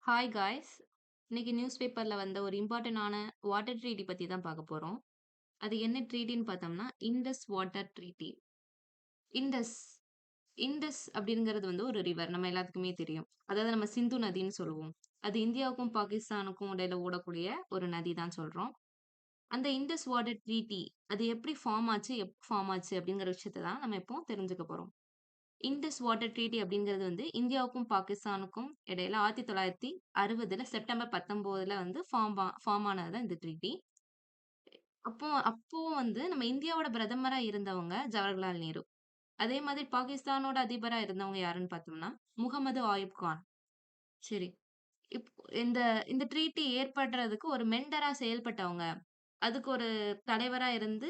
Hi guys. இன்னைக்கு news பேப்பர்ல வந்த ஒரு இம்பார்ட்டன்டான வாட்டர் ட்ரீட்டி பத்தி தான் பார்க்க போறோம். அது என்ன ட்ரீட்டின்னு பார்த்தோம்னா, Indus water treaty. Indus Indus அப்படிங்கிறது வந்து ஒரு ரிவர். நம்ம எல்லாத்துக்குமே தெரியும். அதாவது நம்ம சிந்து நதின்னு சொல்லுவோம். அது இந்தியாவுக்கும், பாகிஸ்தானுக்கும் இடையில ஓடக்கூடிய ஒரு நதி தான் சொல்றோம். அந்த இண்டஸ் வாட்டர் ட்ரீட்டி அது எப்படி ஃபார்ம் ஆச்சு, எப்ப ஃபார்ம் ஆச்சு அப்படிங்கிற விஷயத்த தான் நம்ம இப்போ தெரிஞ்சுக்க போறோம். இண்டஸ் வாட்டர் ட்ரீட்டி அப்படிங்கிறது வந்து இந்தியாவுக்கும், பாகிஸ்தானுக்கும் இடையில 1960ல செப்டம்பர் 19ல வந்து ஃபார்ம் ஆனது தான் இந்த ட்ரீட்டி. அப்போ வந்து நம்ம இந்தியாவோட பிரதமரா இருந்தவங்க ஜவஹர்லால் நேரு. அதே மாதிரி பாகிஸ்தானோட அதிபரா இருந்தவங்க யாருன்னு பார்த்தோம்னா, முகமது ஆயூப் கான். சரி. இப் இந்த இந்த ட்ரீட்டி ஏற்படுறதுக்கு ஒரு மெண்டரா செயல்பட்டவங்க. அதுக்கு ஒரு தலைவரா இருந்து,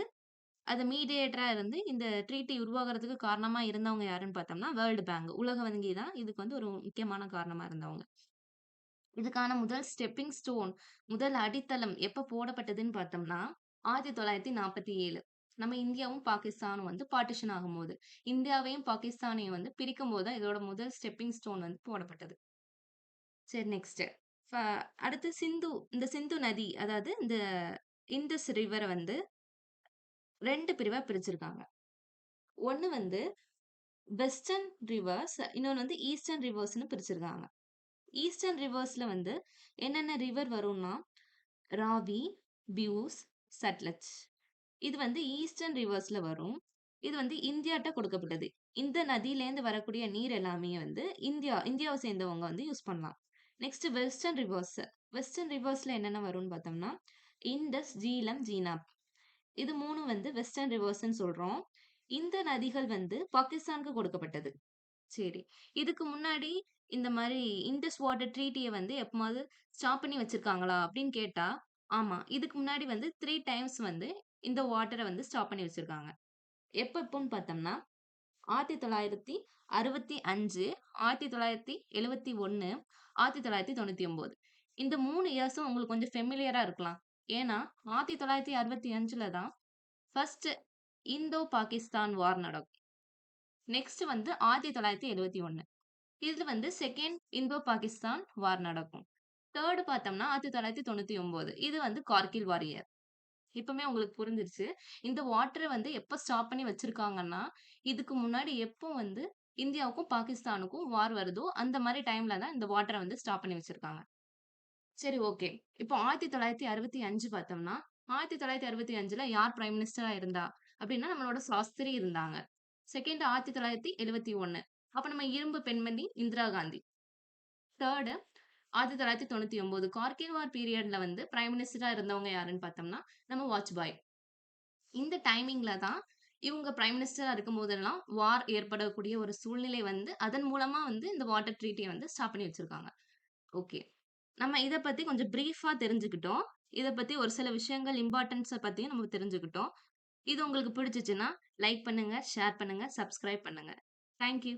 அது மீடியேட்டரா இருந்து இந்த ட்ரீட்டி உருவாகுறதுக்கு காரணமா இருந்தவங்க யாருன்னு பார்த்தோம்னா, வேர்ல்ட் பேங்க். உலக வங்கி தான் இதுக்கு வந்து ஒரு முக்கியமான காரணமா இருந்தவங்க. இதுக்கான முதல் ஸ்டெப்பிங் ஸ்டோன், முதல் அடித்தளம் எப்ப போடப்பட்டதுன்னு பார்த்தோம்னா, 1947. நம்ம இந்தியாவும், பாகிஸ்தானும் வந்து பார்ட்டிஷன் ஆகும்போது. இந்தியாவையும், பாகிஸ்தானையும் வந்து பிரிக்கும்போது தான் இதோட முதல் ஸ்டெப்பிங் ஸ்டோன் வந்து போடப்பட்டது. சரி நெக்ஸ்ட்டு. ஃப அடுத்து இந்த சிந்து நதி, அதாவது இந்த இண்டஸ் ரிவர வந்து 2 பிரிவா பிரிச்சிருக்காங்க. ஒண்ணு வந்து வெஸ்டர்ன் ரிவர்ஸ், இன்னொன்னு வந்து ஈஸ்டர்ன் ரிவர்ஸ்ன்னு பிரிச்சிருக்காங்க. ஈஸ்டர்ன் ரிவர்ஸ்ல வந்து என்னென்ன ரிவர் வரும்னா, ராவி, பியூஸ், சட்லஜ். இது வந்து ஈஸ்டர்ன் ரிவர்ஸ்ல வரும். இது வந்து இந்தியாட்ட கொடுக்கப்பட்டது. இந்த நதியிலேருந்து வரக்கூடிய நீர் எல்லாமே வந்து இந்தியாவ சேர்ந்தவங்க வந்து யூஸ் பண்ணலாம். Next western reverse. வெஸ்டர்ன் ரிவர்ஸ்ல என்னென்ன வரும்னு பார்த்தோம்னா, இண்டஸ், ஜீலம், ஜீனாப். இது 3 வந்து வெஸ்டர்ன் ரிவர்ஸ்ன்னு சொல்றோம். இந்த நதிகள் வந்து பாகிஸ்தானுக்கு கொடுக்கப்பட்டது. சரி. இதுக்கு முன்னாடி இந்த மாரி இண்டஸ் வாட்டர் ட்ரீட்டிய வந்து எப்பமாவது ஸ்டாப் பண்ணி வச்சிருக்காங்களா? அப்படின்னு கேட்டா, ஆமா. இதுக்கு முன்னாடி வந்து 3 டைம்ஸ் வந்து இந்த வாட்டர வந்து ஸ்டாப் பண்ணி வச்சிருக்காங்க. எப்பன்னு பார்த்தோம்னா, 1965, 1971, 1999. இந்த 3 இயர்ஸும் உங்களுக்கு கொஞ்சம் ஃபெமிலியரா இருக்கலாம். ஏன்னா, 1965ல தான் ஃபர்ஸ்ட் இந்தோ பாகிஸ்தான் வார் நடக்கும். நெக்ஸ்ட் வந்து 1971. இது வந்து செகண்ட் இந்தோ பாகிஸ்தான் வார் நடக்கும். 3 பார்த்தோம்னா 1999. இது வந்து கார்கில் வார் இயர். இப்பவுமே உங்களுக்கு புரிஞ்சிருச்சு. இந்த வாட்டர வந்து எப்ப ஸ்டாப் பண்ணி வச்சிருக்காங்கன்னா, இதுக்கு முன்னாடி எப்போ வந்து இந்தியாவுக்கும், பாகிஸ்தானுக்கும் வார் வருதோ, அந்த மாரி டைம்ல தான் இந்த வாட்டர வந்து ஸ்டாப் பண்ணி வச்சிருக்காங்க. சரி ஓகே. இப்போ 1965 பார்த்தோம்னா, 1965ல யார் பிரைம் மினிஸ்டரா இருந்தா? அப்டின்னா நம்மளோட சாஸ்திரி இருந்தாங்க. செகண்ட் 1971. அப்ப நம்ம இரும்பு பெண்மணி இந்திரா காந்தி. 3 1999 கார்கில் வார் பீரியட்ல வந்து பிரைம் மினிஸ்டரா இருந்தவங்க யாருன்னு பார்த்தோம்னா, நம்ம வாஜ்பாய். இந்த டைமிங்ல தான் இவங்க பிரைம் மினிஸ்டரா இருக்கும்போதெல்லாம் வார் ஏற்படக்கூடிய ஒரு சூழ்நிலை வந்து, அதன் மூலமா வந்து இந்த வாட்டர் ட்ரீட்டிய வந்து ஸ்டாப் பண்ணி வச்சிருக்காங்க. ஓகே. நம்ம இத பத்தி கொஞ்சம் பிரீஃபா தெரிஞ்சுக்கிட்டோம். இத பத்தி ஒரு சில விஷயங்கள் இம்பார்ட்டன்ஸ பத்தியும் நம்ம தெரிஞ்சுக்கிட்டோம். இது உங்களுக்கு பிடிச்சுச்சுன்னா, லைக் பண்ணுங்க, ஷேர் பண்ணுங்க, சப்ஸ்கிரைப் பண்ணுங்க. Thank you.